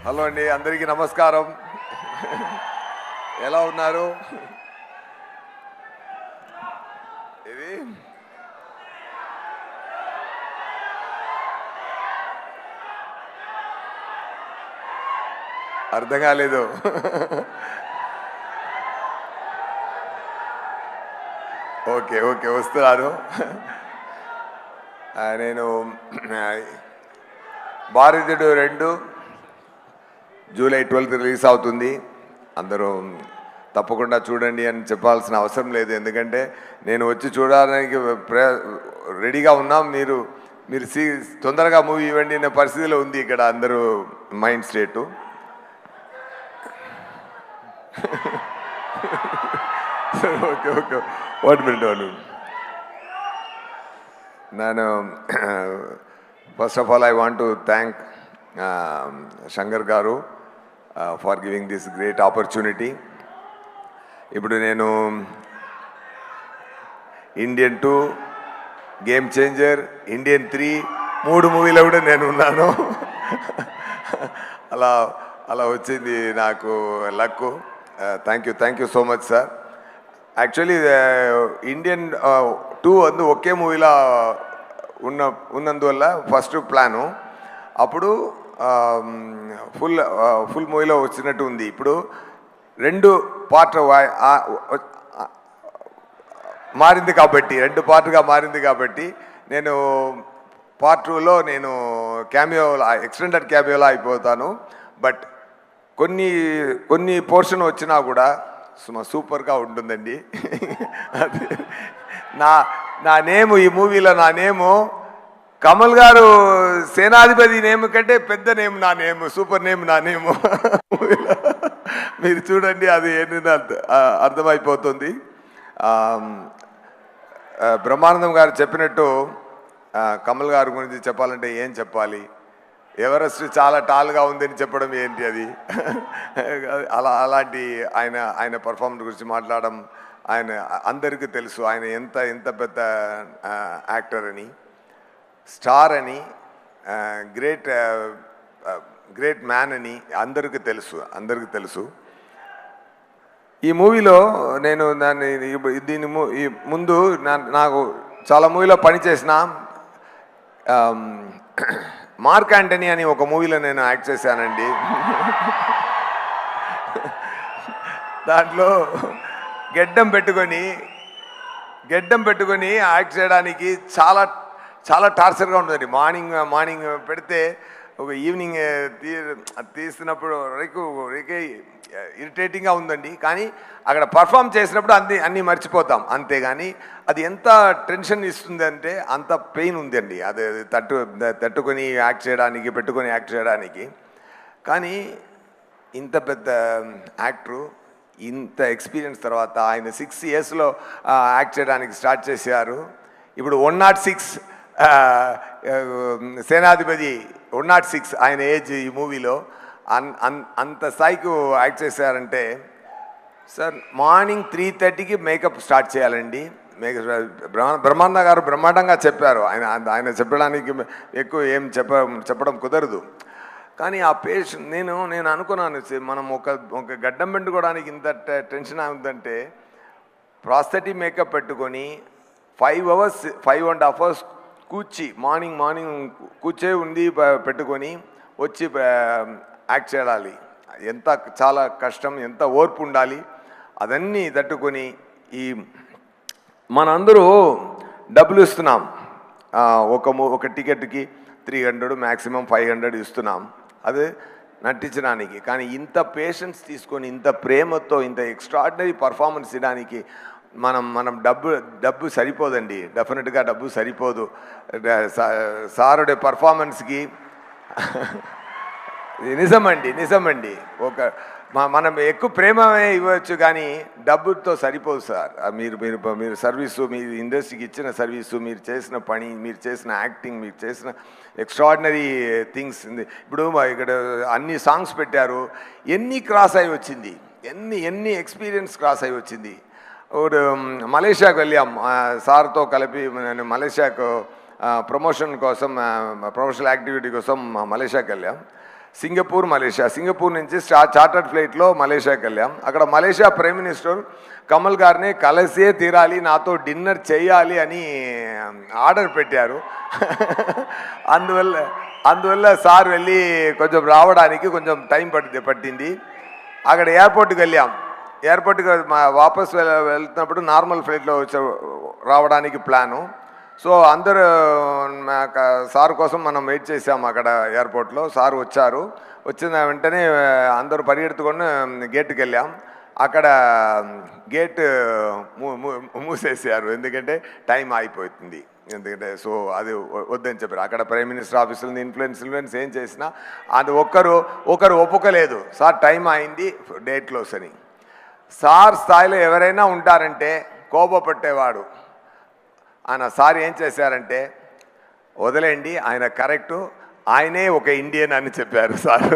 Hello అండి, అందరికీ నమస్కారం. ఎలా ఉన్నారు? ఇది అర్థం కాలేదు. ఓకే ఓకే, వస్తున్నాను. నేను భారతీయుడు 2 జూలై 12 రిలీజ్ అవుతుంది. అందరూ తప్పకుండా చూడండి అని చెప్పాల్సిన అవసరం లేదు, ఎందుకంటే నేను వచ్చి చూడడానికి రెడీగా ఉన్నాం. మీరు మీరు తొందరగా మూవీ ఇవ్వండి అనే పరిస్థితిలో ఉంది ఇక్కడ అందరూ mind state. Okay okay, 1 minute. నేను first of all I want to thank Shankar garu for giving this great opportunity. ఇప్పుడు నేను ఇండియన్ 2, గేమ్ చేంజర్, ఇండియన్ 3 3 మూవీలో కూడా నేను ఉన్నాను. అలా అలా వచ్చింది నాకు luck. Thank you so much sir. Actually Indian 2 ఒకే మూవీలో ఉన్నందువల్ల ఫస్ట్ ప్లాను అప్పుడు ఫుల్ మూవీలో వచ్చినట్టు ఉంది. ఇప్పుడు 2 పార్ట్ మారింది కాబట్టి 2 పార్ట్గా మారింది కాబట్టి నేను పార్ట్ 2లో నేను ఎక్స్టెండెడ్ క్యామియోలో అయిపోతాను. బట్ కొన్ని పోర్షన్ వచ్చినా కూడా సూపర్గా ఉంటుందండి. అది నా నేము ఈ మూవీలో నా నేము కమల్ గారు సేనాధిపతి నేమ్ కంటే పెద్ద నేమ్ నా నేమ్, సూపర్ నేమ్ నా నేము. మీరు చూడండి, అది ఏంటంటే అర్థమైపోతుంది. బ్రహ్మానందం గారు చెప్పినట్టు కమల్ గారి గురించి చెప్పాలంటే ఏం చెప్పాలి? ఎవరెస్ట్ చాలా టాల్గా ఉందని చెప్పడం ఏంటి అది? అలాంటి ఆయన పర్ఫార్మెన్స్ గురించి మాట్లాడడం, ఆయన అందరికీ తెలుసు ఆయన ఎంత పెద్ద యాక్టర్ అని, స్టార్ అని, గ్రేట్ మ్యాన్ అని అందరికీ తెలుసు. ఈ మూవీలో నేను దీని ముందు నాకు చాలా మూవీలో పనిచేసిన మార్క్ యాంటనీ అని ఒక మూవీలో నేను యాక్ట్ చేశానండి. దాంట్లో గెడ్డం పెట్టుకొని యాక్ట్ చేయడానికి చాలా టార్చర్గా ఉంటుందండి. మార్నింగ్ పెడితే ఒక ఈవినింగ్ తీస్తున్నప్పుడు ఇరిటేటింగ్గా ఉందండి. కానీ అక్కడ పర్ఫామ్ చేసినప్పుడు అన్నీ మర్చిపోతాం, అంతేగాని అది ఎంత టెన్షన్ ఇస్తుంది అంటే అంత పెయిన్ ఉందండి. అది పెట్టుకొని యాక్ట్ చేయడానికి. కానీ ఇంత పెద్ద యాక్టరు ఇంత ఎక్స్పీరియన్స్ తర్వాత ఆయన 6 yearsలో యాక్ట్ చేయడానికి స్టార్ట్ చేశారు. ఇప్పుడు 106 సేనాధిపతి 106 ఆయన ఏజ్ ఈ మూవీలో. అంత స్థాయికి యాక్ట్ చేశారంటే సార్, మార్నింగ్ 3:30కి మేకప్ స్టార్ట్ చేయాలండి. బ్రహ్మానంద గారు బ్రహ్మాండంగా చెప్పారు. ఆయన చెప్పడానికి ఎక్కువ ఏం చెప్పడం కుదరదు. కానీ ఆ పేషెంట్ నేను అనుకున్నాను, మనం ఒక గడ్డం పెట్టుకోవడానికి ఇంత టెన్షన్ అవుతుందంటే ప్రాస్థెటిక్ మేకప్ పెట్టుకొని 5.5 hours మార్నింగ్ కూర్చే ఉండి పెట్టుకొని వచ్చి యాక్ట్ చేయాలి. చాలా కష్టం, ఎంత ఓర్పు ఉండాలి. అదన్నీ తట్టుకొని మనందరూ డబ్బులు ఇస్తున్నాం. ఒక టికెట్కి 300 మ్యాక్సిమం 500 ఇస్తున్నాం, అదే నటించడానికి. కానీ ఇంత పేషెన్స్ తీసుకొని ఇంత ప్రేమతో ఇంత ఎక్స్ట్రాడినరీ పర్ఫార్మెన్స్ ఇవ్వడానికి మనం డబ్బు సరిపోదండి. డెఫినెట్గా డబ్బు సరిపోదు. సారుడే పర్ఫార్మెన్స్కి నిజమండి. మనం ఎక్కువ ప్రేమే ఇవ్వచ్చు, కానీ డబ్బుతో సరిపోదు సార్. మీరు సర్వీసు, మీరు ఇండస్ట్రీకి ఇచ్చిన సర్వీసు, మీరు చేసిన పని, మీరు చేసిన యాక్టింగ్, మీరు చేసిన ఎక్స్ట్రాడినరీ థింగ్స్. ఇప్పుడు ఇక్కడ అన్ని సాంగ్స్ పెట్టారు, ఎన్ని క్రాస్ అయి వచ్చింది, ఎన్ని ఎక్స్పీరియన్స్ క్రాస్ అయి వచ్చింది. ఇప్పుడు మలేషియాకు వెళ్ళాం సార్తో కలిపి. నేను మలేషియాకు ప్రమోషన్ కోసం, ప్రమోషనల్ యాక్టివిటీ కోసం మలేషియాకి వెళ్ళాం. సింగపూర్ మలేషియా, సింగపూర్ నుంచి చార్టర్డ్ ఫ్లైట్లో మలేషియాకి వెళ్ళాం. అక్కడ మలేషియా ప్రైమ్ మినిస్టర్ కమల్ గారిని కలిసే తీరాలి, నాతో డిన్నర్ చేయాలి అని ఆర్డర్ పెట్టారు. అందువల్ల సార్ వెళ్ళి కొంచెం రావడానికి కొంచెం టైం పట్టింది. అక్కడ ఎయిర్పోర్ట్కి వెళ్ళాం. ఎయిర్పోర్ట్కి వాపస్ వెళ్తున్నప్పుడు నార్మల్ ఫ్లైట్లో రావడానికి ప్లాను. సో అందరూ సార్ కోసం మనం వెయిట్ చేసాము అక్కడ ఎయిర్పోర్ట్లో. సార్ వచ్చారు. వచ్చిన వెంటనే అందరూ పరిగెత్తుకొని గేట్కి వెళ్ళాం. అక్కడ గేట్ మూసేసారు, ఎందుకంటే టైం అయిపోతుంది. ఎందుకంటే సో అది వద్దని చెప్పారు. అక్కడ ప్రైమ్ మినిస్టర్ ఆఫీసులో ఇన్ఫ్లుయెన్స్ ఏం చేసినా అది ఒకరు ఒప్పుకోలేదు. సార్ టైం అయింది, డేట్ క్లోజ్ అని. సార్ స్థాయిలో ఎవరైనా ఉంటారంటే కోపపట్టేవాడు. ఆయన సార్ ఏం చేశారంటే, వదిలేండి ఆయన కరెక్టు, ఆయనే ఒక ఇండియన్ అని చెప్పారు సార్.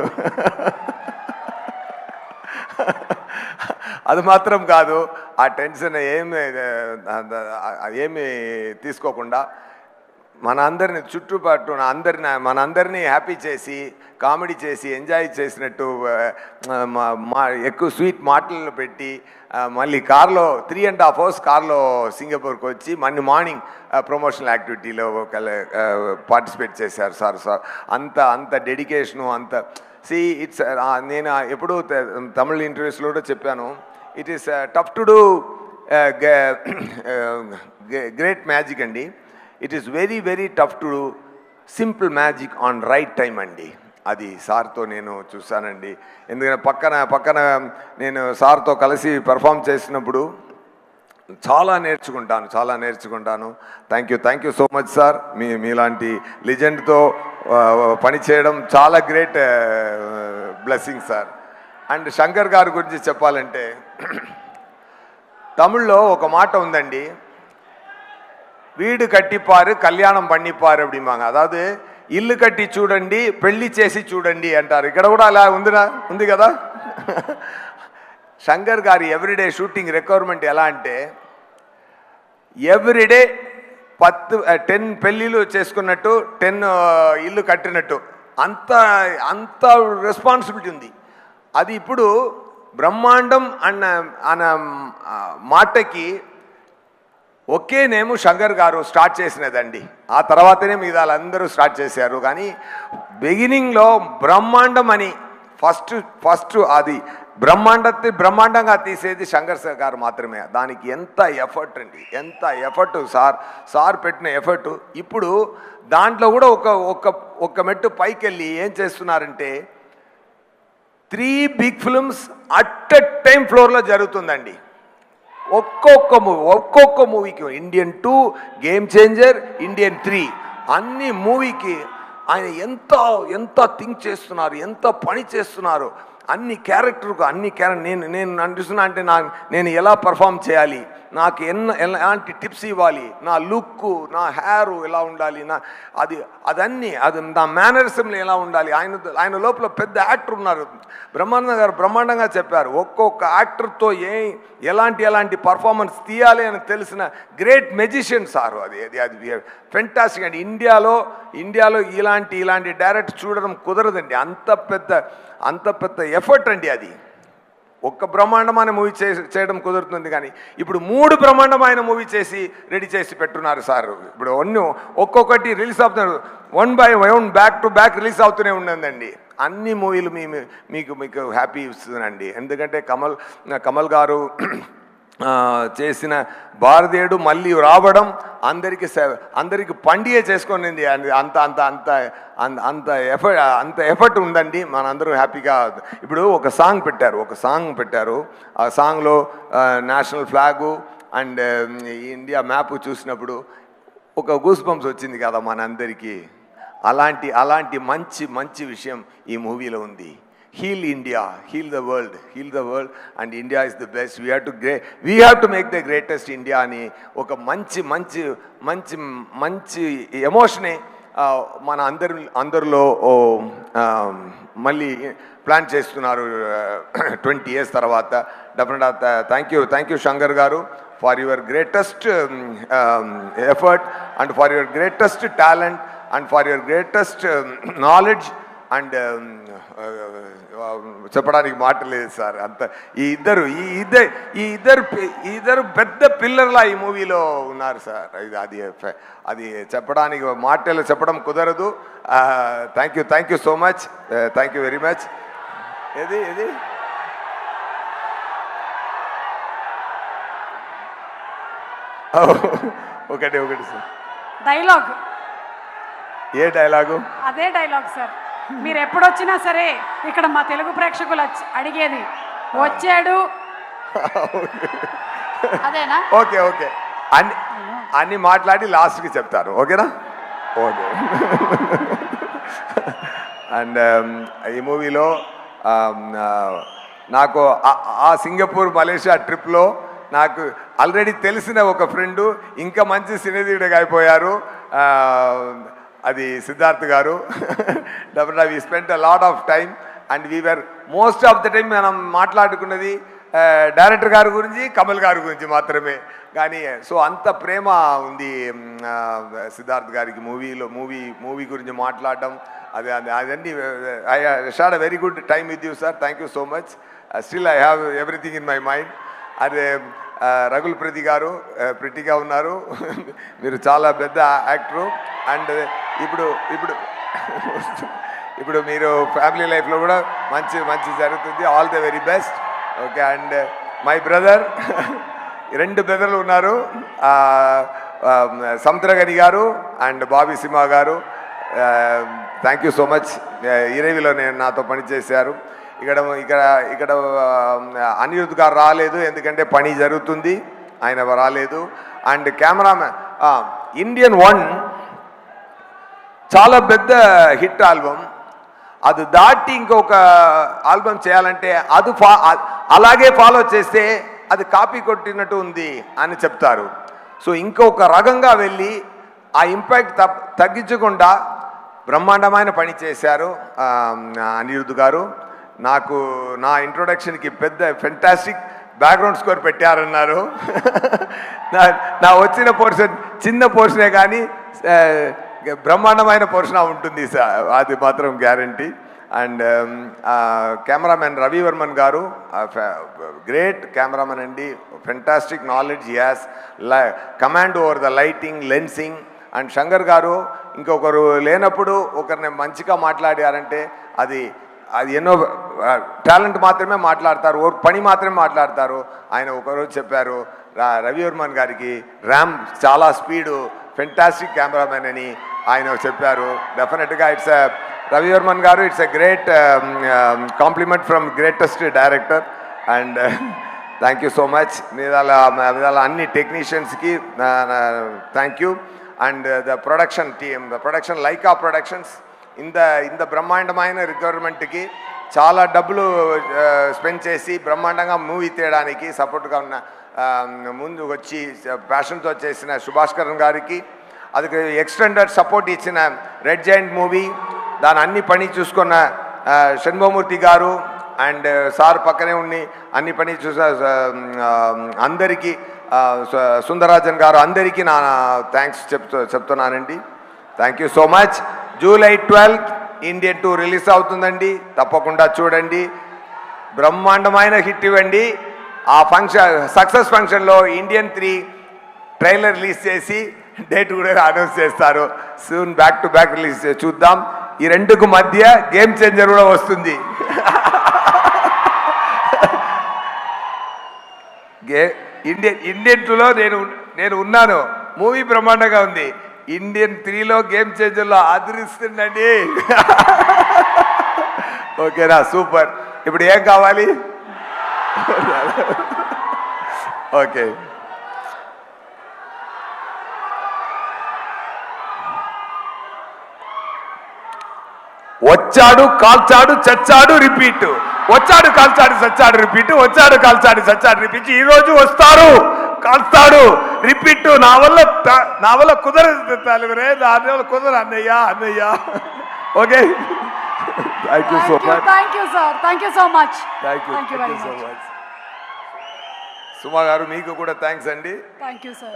అది మాత్రం కాదు, ఆ టెన్షన్ ఏమి తీసుకోకుండా మనందరినీ చుట్టుపట్టు మనందరినీ హ్యాపీ చేసి కామెడీ చేసి ఎంజాయ్ చేసినట్టు ఎక్కువ స్వీట్ మాటలు పెట్టి మళ్ళీ కార్లో 3.5 hours కార్లో సింగపూర్కి వచ్చి మళ్ళీ మార్నింగ్ ప్రమోషనల్ యాక్టివిటీలో పార్టిసిపేట్ చేశారు సార్. అంత డెడికేషను అంత ఇట్స్ నేను ఎప్పుడూ తమిళ ఇంటర్వ్యూస్లో కూడా చెప్పాను, it is tough to do great magic అండి. It is very very tough to do simple magic on right time అండి. అది సార్తో నేను చూశానండి. ఎందుకంటే పక్కన నేను సార్తో కలిసి పెర్ఫామ్ చేసినప్పుడు చాలా నేర్చుకుంటాను. Thank you so much sir. మీలాంటి లెజెండ్తో పనిచేయడం చాలా great blessing sir. And Shankar గారి గురించి చెప్పాలంటే, తమిళ్లో ఒక మాట ఉందండి, வீடு கட்டிப்பாரு கல்யாணம் பண்ணிப்பாரு அப்படிம்பாங்க. அதாவது ఇల్లు కట్టి చూడండి, పెళ్లి చేసి చూడండి అంటారు. ఇక్కడ కూడా అలా ఉంది కదా. శంకర్ గారి ఎవ్రీడే షూటింగ్ రిక్వైర్మెంట్ ఎలా అంటే, ఎవ్రీడే 10 పెళ్ళిళ్ళు చేసుకున్నట్టు 10 ఇల్లు కట్టినట్టు అంత రెస్పాన్సిబిలిటీ ఉంది. అది ఇప్పుడు బ్రహ్మాండం అన్న మాటకి ఒకే నేము శంకర్ గారు స్టార్ట్ చేసినదండి. ఆ తర్వాతనే మిగతా అందరూ స్టార్ట్ చేశారు. కానీ బిగినింగ్లో బ్రహ్మాండం అని ఫస్ట్ అది బ్రహ్మాండంగా తీసేది శంకర్ గారు మాత్రమే. దానికి ఎంత ఎఫర్ట్ సార్ పెట్టిన ఎఫర్ట్. ఇప్పుడు దాంట్లో కూడా ఒక మెట్టు పైకి వెళ్ళి ఏం చేస్తున్నారంటే, 3 big films at a time ఫ్లోర్లో జరుగుతుందండి. ఒక్కొక్క మూవీకి ఇండియన్ 2, గేమ్ చేంజర్, ఇండియన్ 3 అన్ని మూవీకి ఆయన ఎంత థింక్ చేస్తున్నారు, ఎంత పని చేస్తున్నారు. అన్ని క్యారెక్టర్ నేను అనిపిస్తున్నా అంటే నేను ఎలా పర్ఫామ్ చేయాలి, నాకు ఎలాంటి టిప్స్ ఇవ్వాలి, నా లుక్, నా హెయిర్ ఎలా ఉండాలి, అది నా మేనరిజంలో ఎలా ఉండాలి. ఆయన లోపల పెద్ద యాక్టర్ ఉన్నారు. బ్రహ్మాండంగా చెప్పారు. ఒక్కొక్క యాక్టర్తో ఎలాంటి పర్ఫార్మెన్స్ తీయాలి అని తెలిసిన గ్రేట్ మెజిషియన్ సార్. అది ఫెంటాస్టిక్ అండి. ఇండియాలో ఇలాంటి డైరెక్ట్ చూడడం కుదరదండి. అంత పెద్ద ఎఫర్ట్ అండి. అది ఒక్క బ్రహ్మాండమైన మూవీ చేయడం కుదురుతుంది. కానీ ఇప్పుడు 3 బ్రహ్మాండమైన మూవీ చేసి రెడీ చేసి పెట్టున్నారు సార్. ఇప్పుడు ఒక్కొక్కటి రిలీజ్ అవుతున్నారు, 1 by 1 back to back release అవుతూనే ఉన్నదండి. అన్ని మూవీలు మీకు హ్యాపీ ఇస్తుందండి. ఎందుకంటే కమల్ గారు చేసిన భారతీయుడు మళ్ళీ రావడం అందరికి పండుగ చేసుకునింది. అంత ఎఫర్ట్ ఉందండి. మనందరూ హ్యాపీగా ఇప్పుడు ఒక సాంగ్ పెట్టారు. ఆ సాంగ్లో national flag and India map చూసినప్పుడు ఒక గూస్ బంప్స్ వచ్చింది కదా మనందరికీ. అలాంటి మంచి విషయం ఈ మూవీలో ఉంది. Heal India, heal the world, and India is the best. We have to make the greatest India అని ఒక మంచి ఎమోషనే మన అందరిలో మళ్ళీ ప్లాన్ చేస్తున్నారు 20 years తర్వాత. డెఫినెట్గా థ్యాంక్ యూ శంకర్ గారు for your greatest effort and for your greatest talent and for your greatest knowledge and చెప్పడానికి మాట లేదు సార్. అంత ఈ ఇద్దరు పెద్ద పిల్లర్లా ఈ మూవీలో ఉన్నారు సార్. అది చెప్పడానికి మాటలు చెప్పడం కుదరదు. Thank you so much, thank you very much. ఏది ఒకటి సార్ డైలాగ్. ఏ డైలాగు? అదే డైలాగ్ సార్. మీరు ఎప్పుడొచ్చినా సరే ఇక్కడ మా తెలుగు ప్రేక్షకులు అడిగేది వచ్చాడు అదేనా? ఓకే అన్ని మాట్లాడి లాస్ట్కి చెప్తారు. ఓకేనా? ఓకే. అండ్ ఈ మూవీలో నాకు ఆ సింగపూర్ మలేషియా ట్రిప్లో నాకు ఆల్రెడీ తెలిసిన ఒక ఫ్రెండు ఇంకా మంచి సినీధీయుడిగా అయిపోయారు. అది సిద్ధార్థ్ గారు. డెఫినెట్గా we spent a lot of time and we are most of the time మనం మాట్లాడుకున్నది డైరెక్టర్ గారి గురించి, కమల్ గారి గురించి మాత్రమే. కానీ సో అంత ప్రేమ ఉంది సిద్ధార్థ్ గారికి మూవీ గురించి మాట్లాడడం. అదన్నీ I had a very good time with you sir. Thank you so much. Still I have everything in my mind. అదే రఘుల్ ప్రీతి గారు ప్రిటిగా ఉన్నారు. మీరు చాలా పెద్ద యాక్టరు. అండ్ ఇప్పుడు మీరు ఫ్యామిలీ లైఫ్లో కూడా మంచి జరుగుతుంది. All the very best. Okay. And my brother, 2 బ్రదర్లు ఉన్నారు, Samuthirakani garu and Bobby Simha garu. Thank you so much. ఇరవిలో నాతో పనిచేశారు. ఇక్కడ అనిరుద్ధ్ గారు రాలేదు, ఎందుకంటే పని జరుగుతుంది, ఆయన రాలేదు. అండ్ కెమెరామెన్ ఇండియన్ 1 చాలా పెద్ద హిట్ ఆల్బమ్. అది దాటి ఇంకొక ఆల్బమ్ చేయాలంటే అలాగే ఫాలో చేస్తే అది కాపీ కొట్టినట్టు ఉంది అని చెప్తారు. సో ఇంకొక రకంగా వెళ్ళి ఆ ఇంపాక్ట్ తగ్గించకుండా బ్రహ్మాండమైన పని చేశారు అనిరుద్ధ్ గారు. నాకు నా ఇంట్రొడక్షన్కి పెద్ద ఫెంటాస్టిక్ బ్యాక్గ్రౌండ్ స్కోర్ పెట్టారన్నారు. నా వచ్చిన పోర్షన్ చిన్న పోర్షనే కానీ బ్రహ్మాండమైన పోర్షన్ ఉంటుంది సార్, అది మాత్రం గ్యారంటీ. అండ్ కెమెరామెన్ రవివర్మన్ గారు గ్రేట్ కెమెరామెన్ అండి. Fantastic knowledge he has, command over the lighting, lensing. And Shankar గారు ఇంకొకరు లేనప్పుడు ఒకరిని మంచిగా మాట్లాడారంటే అది ఎన్నో టాలెంట్ మాత్రమే మాట్లాడతారు, పని మాత్రమే మాట్లాడతారు. ఆయన ఒకరోజు చెప్పారు రవివర్మన్ గారికి ర్యామ్ చాలా స్పీడు, ఫెంటాస్టిక్ కెమెరామెన్ అని ఆయన చెప్పారు. డెఫినెట్గా Ravivarman garu it's a great compliment from greatest director. And thank you so much. మీద అన్ని టెక్నీషియన్స్కి thank you. And the production team, the production Lyca productions ఇంత బ్రహ్మాండమైన రిక్వైర్మెంట్కి చాలా డబ్బులు స్పెండ్ చేసి బ్రహ్మాండంగా మూవీ తీయడానికి సపోర్ట్గా ఉన్న ముందు వచ్చి ప్యాషన్తో చేసిన సుభాష్కరన్ గారికి, అది ఎక్స్టెండెడ్ సపోర్ట్ ఇచ్చిన రెడ్ జైంట్ మూవీ దాని అన్ని పని చూసుకున్న షణ్ముఖమూర్తి గారు అండ్ సార్ పక్కనే ఉండి అన్ని పని చూసిన అందరికీ, సుందరరాజన్ గారు, అందరికీ నా థ్యాంక్స్ చెప్తున్నానండి. Thank you so much. July 12 Indian 2 release అవుతుందండి, తప్పకుండా చూడండి. బ్రహ్మాండమైన హిట్ ఇవ్వండి. ఆ సక్సెస్ ఫంక్షన్లో ఇండియన్ 3 ట్రైలర్ రిలీజ్ చేసి డేట్ కూడా అనౌన్స్ చేస్తారు. Soon back to back release చూద్దాం. ఈ రెండుకు మధ్య గేమ్ చేంజర్ కూడా వస్తుంది. ఇండియన్ 2లో నేను ఉన్నాను, మూవీ బ్రహ్మాండంగా ఉంది. ఇండియన్ 3లో గేమ్ చేంజర్లో ఆదరిస్తుందండి. ఓకేనా? సూపర్. ఇప్పుడు ఏం కావాలి? ఓకే. వచ్చాడు, కాల్చాడు, చచ్చాడు, రిపీట్. వచ్చాడు, కాల్చాడు, చచ్చాడు, రిపీట్. వచ్చాడు, కాల్చాడు, చచ్చాడు, రిపీట్. ఈరోజు వస్తారు, కాల్స్తాడు, రిపీట్. నా వల్ల కుదరదు తాలివరే, నా వల్ల కుదరదు అన్నయ్య. Okay. Thank you so much. Thank you sir. Thank you so much. Thank you so much. Suma garu మీకు కూడా థ్యాంక్స్ అండి. Thank you sir.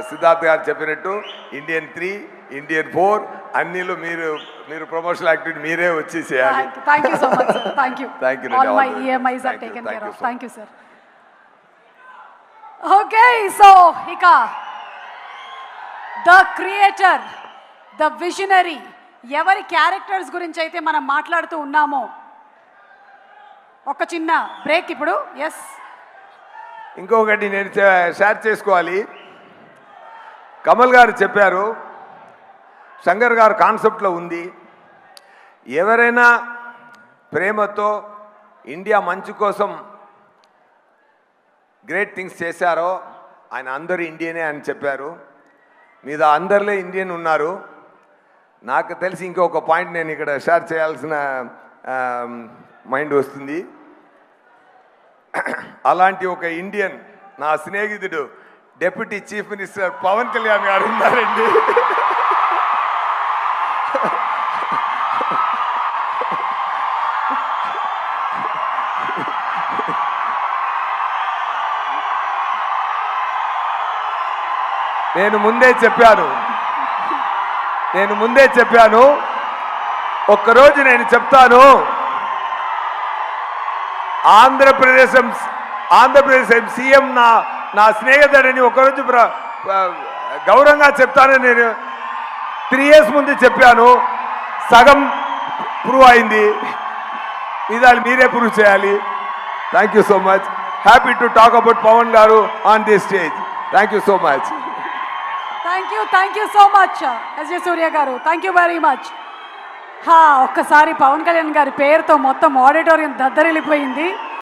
సిద్ధార్థ్ గారు చెప్పినట్టు ఇండియన్ 3, ఇండియన్ 4 అన్నిలో మీరు ప్రమోషనల్ యాక్టివిటీ మీరే వచ్చి చేయాలి. Thank you so much sir. Thank you. Thank you, all Nidhi. My All the best. EMIs are Thank you. Taken Thank care you of. so thank you sir. Okay, so ఇక the creator, the visionary, ఎవరి characters గురించి అయితే మనం మాట్లాడుతూ ఉన్నామో, ఒక చిన్న break ఇప్పుడు. ఎస్, ఇంకొకటి నేను షేర్ చేసుకోవాలి. కమల్ గారు చెప్పారు, శంకర్ గారు కాన్సెప్ట్లో ఉంది, ఎవరైనా ప్రేమతో ఇండియా మంచి కోసం గ్రేట్ థింగ్స్ చేశారో ఆయన అందరూ ఇండియనే అని చెప్పారు. మీద అందరిలో ఇండియన్ ఉన్నారు. నాకు తెలిసి ఇంకొక పాయింట్ నేను ఇక్కడ షేర్ చేయాల్సిన మైండ్ వస్తుంది. అలాంటి ఒక ఇండియన్ నా స్నేహితుడు deputy chief minister Pawan Kalyan గారు ఉన్నారండి. నేను ముందే చెప్పాను, ఒక్కరోజు నేను చెప్తాను, ఆంధ్రప్రదేశ్ సీఎం నా స్నేహితుడని ఒకరోజు గౌరవంగా చెప్తానని నేను 3 years ముందు చెప్పాను. సగం ప్రూవ్ అయింది, ఇదాలు మీరే ప్రూవ్ చేయాలి. Thank you so much. Happy to talk about Pawan garu on the stage. Thank you so much. Thank you so much SJ Suryah garu. Thank you very much. ఒక్కసారి పవన్ కళ్యాణ్ గారి పేరుతో మొత్తం ఆడిటోరియం దద్దరిల్లిపోయింది.